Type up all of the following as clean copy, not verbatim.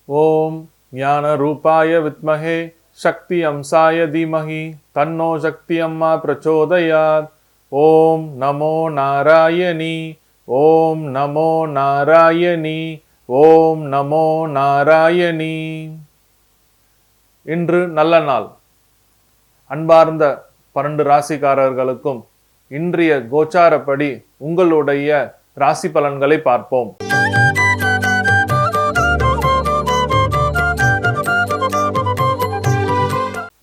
ஓம் ஞான ரூபாய வித்மஹே சக்தி அம்சாய தீமஹி தன்னோ சக்தி அம்மா பிரச்சோதயாத். ஓம் நமோ நாராயணி, ஓம் நமோ நாராயணி, ஓம் நமோ நாராயணி. இன்று நல்ல நாள். அன்பார்ந்த 12 ராசிக்காரர்களுக்கும் இன்றைய கோச்சாரப்படி உங்களுடைய ராசி பலன்களை பார்ப்போம்.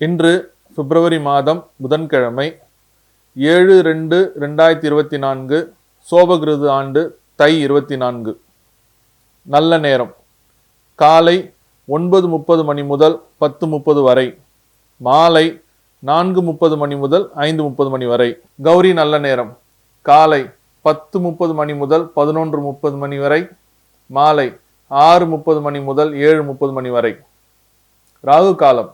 இன்று பிப்ரவரி மாதம் புதன்கிழமை 7/2/2024 சோபகிருது ஆண்டு தை 24. நல்ல நேரம் காலை 9:30 மணி முதல் 10:30 வரை, மாலை 4:30 மணி முதல் 5:30 மணி வரை. கௌரி நல்ல நேரம் காலை 10:30 மணி முதல் 11:30 மணி வரை, மாலை 6:30 மணி முதல் 7:30 மணி வரை. ராகு காலம்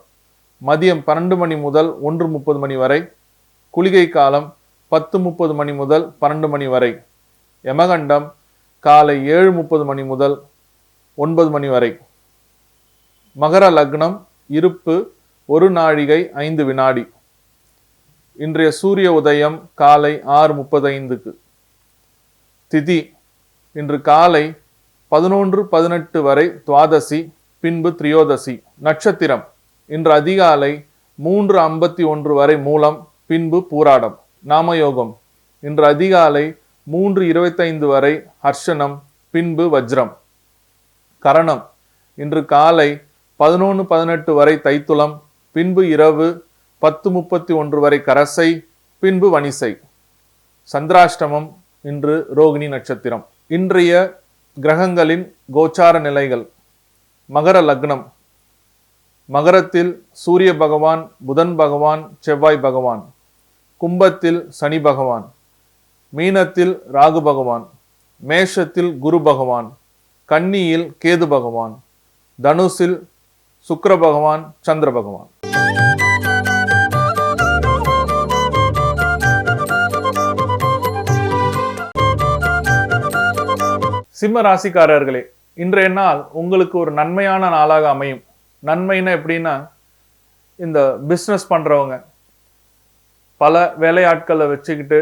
மதியம் 12 மணி முதல் 1:30 மணி வரை, குளிகை காலம் 10:30 மணி முதல் 12 மணி வரை. யமகண்டம் காலை 7:30 மணி முதல் 9 மணி வரை. மகர லக்னம் இருப்பு 1 நாழிகை 5 வினாடி. இன்றைய சூரிய உதயம் காலை 6:35. திதி இன்று காலை 11:18 வரை துவாதசி, பின்பு திரியோதசி. நட்சத்திரம் இன்று அதிகாலை 3:51 வரை மூலம், பின்பு பூராடம். நாமயோகம் இன்று அதிகாலை 3:25 வரை ஹர்ஷனம், பின்பு வஜ்ரம். கரணம் இன்று காலை 11:18 வரை தைத்துளம், பின்பு இரவு 10:31 வரை கரசை, பின்பு வணிசை. சந்திராஷ்டமம் இன்று ரோகிணி நட்சத்திரம். இன்றைய கிரகங்களின் கோச்சார நிலைகள். மகர லக்னம் மகரத்தில் சூரிய பகவான், புதன் பகவான், செவ்வாய் பகவான். கும்பத்தில் சனி பகவான், மீனத்தில் ராகு பகவான், மேஷத்தில் குரு பகவான், கன்னியில் கேது பகவான், தனுசில் சுக்கிர பகவான், சந்திர பகவான். சிம்ம ராசிக்காரர்களே, இன்றைய நாள் உங்களுக்கு ஒரு நன்மையான நாளாக அமையும். நன்மைன்னா எப்படின்னா, இந்த பிஸ்னஸ் பண்றவங்க, பல வேலையாட்களை வச்சுக்கிட்டு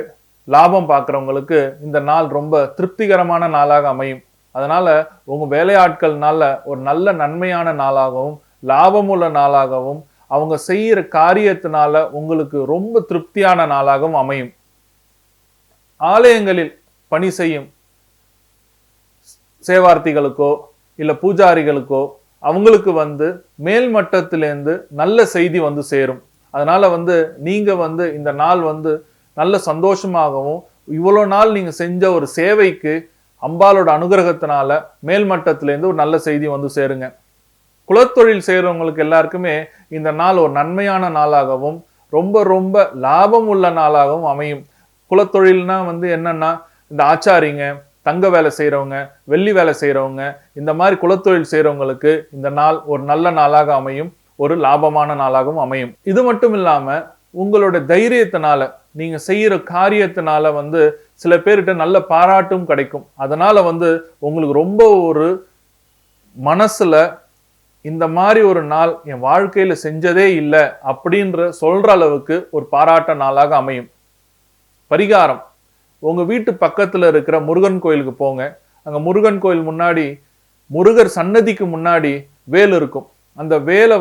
லாபம் பார்க்குறவங்களுக்கு இந்த நாள் ரொம்ப திருப்திகரமான நாளாக அமையும். அதனால உங்க வேலையாட்கள்னால ஒரு நல்ல நன்மையான நாளாகவும் லாபமுள்ள நாளாகவும் அவங்க செய்யற காரியத்தினால உங்களுக்கு ரொம்ப திருப்தியான நாளாகவும் அமையும். ஆலயங்களில் பணி செய்யும் சேவார்த்திகளுக்கோ இல்ல பூஜாரிகளுக்கோ அவங்களுக்கு மேல் மட்டத்திலேருந்து நல்ல செய்தி சேரும். அதனால நீங்க இந்த நாள் நல்ல சந்தோஷமாகவும், இவ்வளவு நாள் நீங்க செஞ்ச ஒரு சேவைக்கு அம்பாலோட அனுகிரகத்தினால மேல் மட்டத்திலேருந்து ஒரு நல்ல செய்தி சேருங்க. குலத்தொழில் செய்யறவங்களுக்கு எல்லாருக்குமே இந்த நாள் ஒரு நன்மையான நாளாகவும் ரொம்ப ரொம்ப லாபம் உள்ள நாளாகவும் அமையும். குலத்தொழில்னா என்னன்னா, இந்த ஆச்சாரிங்க, தங்க வேலை செய்யறவங்க, வெள்ளி வேலை செய்யறவங்க, இந்த மாதிரி குலத்தொழில் செய்யறவங்களுக்கு இந்த நாள் ஒரு நல்ல நாளாக அமையும், ஒரு லாபமான நாளாகவும் அமையும். இது மட்டும் இல்லாம உங்களோட தைரியத்தினால, நீங்க செய்யற காரியத்தினால சில பேர்கிட்ட நல்ல பாராட்டும் கிடைக்கும். அதனால உங்களுக்கு ரொம்ப ஒரு மனசுல இந்த மாதிரி ஒரு நாள் என் வாழ்க்கையில செஞ்சதே இல்லை அப்படின்ற சொல்ற அளவுக்கு ஒரு பாராட்ட நாளாக அமையும். பரிகாரம், உங்க வீட்டு பக்கத்துல இருக்கிற முருகன் கோயிலுக்கு போங்க. அங்க முருகன் கோயில் முன்னாடி, முருகர் சன்னதிக்கு முன்னாடி வேல் இருக்கும். அந்த வேலை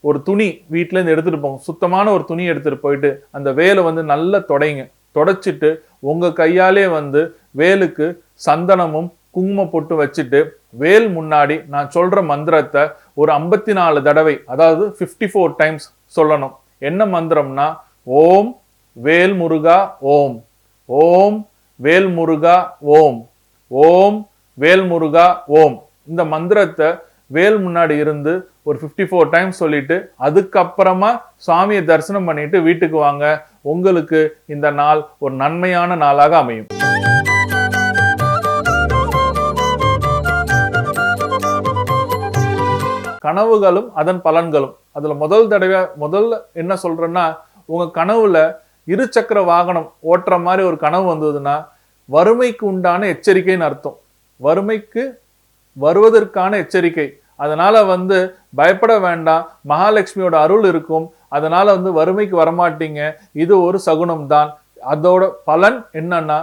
ஒரு துணி வீட்டுல இருந்து எடுத்துட்டு போங்க. சுத்தமான ஒரு துணி எடுத்துட்டு போயிட்டு அந்த வேலை நல்லா தொடைங்க. தொடச்சிட்டு உங்க கையாலே வேலுக்கு சந்தனமும் குங்கும பொட்டு வச்சுட்டு வேல் முன்னாடி நான் சொல்ற மந்திரத்தை ஒரு 54 தடவை, அதாவது 54 டைம்ஸ் சொல்லணும். என்ன மந்திரம்னா, ஓம் வேல் முருகா ஓம், ஓம் வேல் முருகா ஓம், ஓம் வேல் முருகா ஓம். இந்த மந்திரத்தை வேல் முன்னாடி இருந்து ஒரு 54 டைம்ஸ் சொல்லிட்டு அதுக்கப்புறமா சுவாமியை தரிசனம் பண்ணிட்டு வீட்டுக்கு வாங்க. உங்களுக்கு இந்த நாள் ஒரு நன்மையான நாளாக அமையும். கனவுகளும் அதன் பலன்களும். அதுல முதல்ல என்ன சொல்றேன்னா, உங்க கனவுல 2 சக்கர வாகனம் ஓட்டுற மாதிரி ஒரு கனவு வந்ததுன்னா வறுமைக்கு உண்டான எச்சரிக்கைன்னு அர்த்தம். வறுமைக்கு வருவதற்கான எச்சரிக்கை. அதனால வந்து பயப்பட வேண்டாம், மகாலட்சுமியோட அருள் இருக்கும். அதனால வந்து வறுமைக்கு வரமாட்டீங்க. இது ஒரு சகுனம் தான். அதோட பலன் என்னன்னா